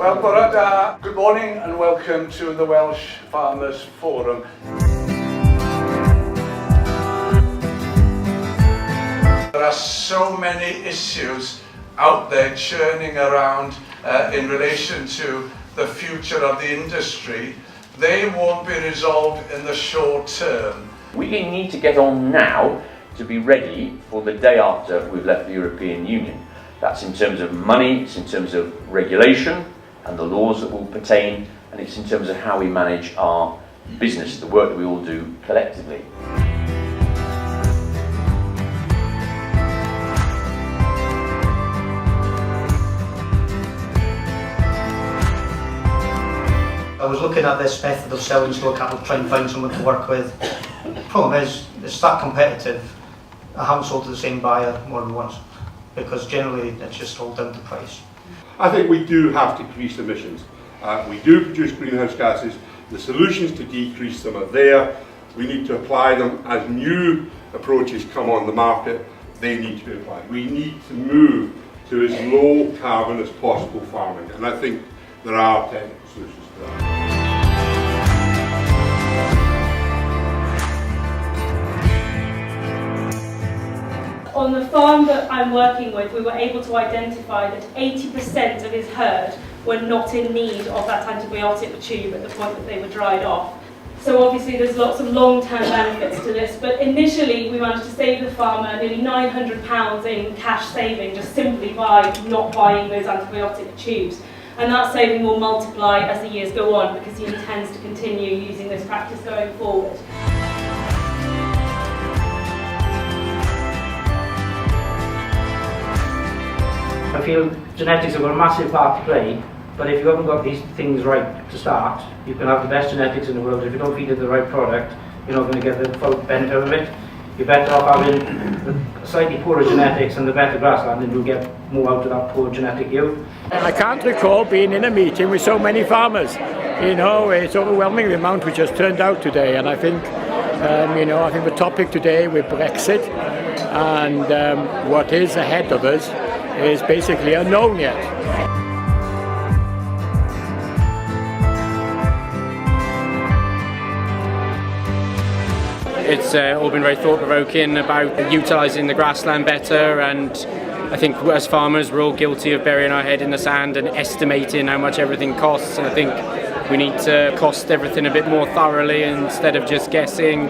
Wel, bore da. Good morning and welcome to the Welsh Farmers Forum. There are so many issues out there churning around in relation to the future of the industry. They won't be resolved in the short term. We need to get on now to be ready for the day after we've left the European Union. That's in terms of money, it's in terms of regulation and the laws that will pertain, and it's in terms of how we manage our business, the work that we all do collectively. I was looking at this method of selling slow cattle, trying to find someone to work with. The problem is, it's that competitive. I haven't sold to the same buyer more than once, because generally it's just all down to price. I think we do have to decrease emissions. We do produce greenhouse gases. The solutions to decrease them are there. We need to apply them as new approaches come on the market. They need to be applied. We need to move to as low carbon as possible farming, and I think there are technical solutions to that. On the farm that I'm working with, we were able to identify that 80% of his herd were not in need of that antibiotic tube at the point that they were dried off. So obviously there's lots of long-term benefits to this, but initially we managed to save the farmer nearly £900 in cash saving just simply by not buying those antibiotic tubes. And that saving will multiply as the years go on because he intends to continue using this practice going forward. I feel genetics have got a massive part to play, but if you haven't got these things right to start, you can have the best genetics in the world. If you don't feed it the right product, you're not going to get the full benefit of it. You're better off having the slightly poorer genetics and the better grassland, and you'll get more out of that poor genetic yield. I can't recall being in a meeting with so many farmers. You know, it's overwhelming the amount which has turned out today, and I think, I think the topic today with Brexit and what is ahead of us is basically unknown yet. It's all been very thought-provoking about utilising the grassland better, and I think as farmers we're all guilty of burying our head in the sand and estimating how much everything costs, and I think we need to cost everything a bit more thoroughly instead of just guessing.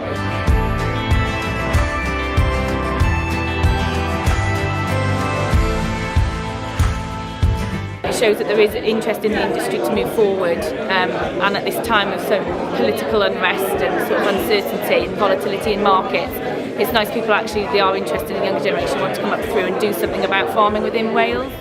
It shows that there is interest in the industry to move forward, and at this time of so political unrest and sort of uncertainty and volatility in markets, it's nice people actually, they are interested in the younger generation, want to come up through and do something about farming within Wales.